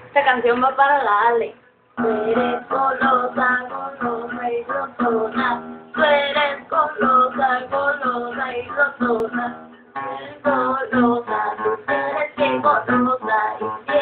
Esta canción va para la Ale. Tú eres golosa, golosa y glotona. Tú eres golosa, golosa y glotona. Golosa, tú eres bien golosa y bien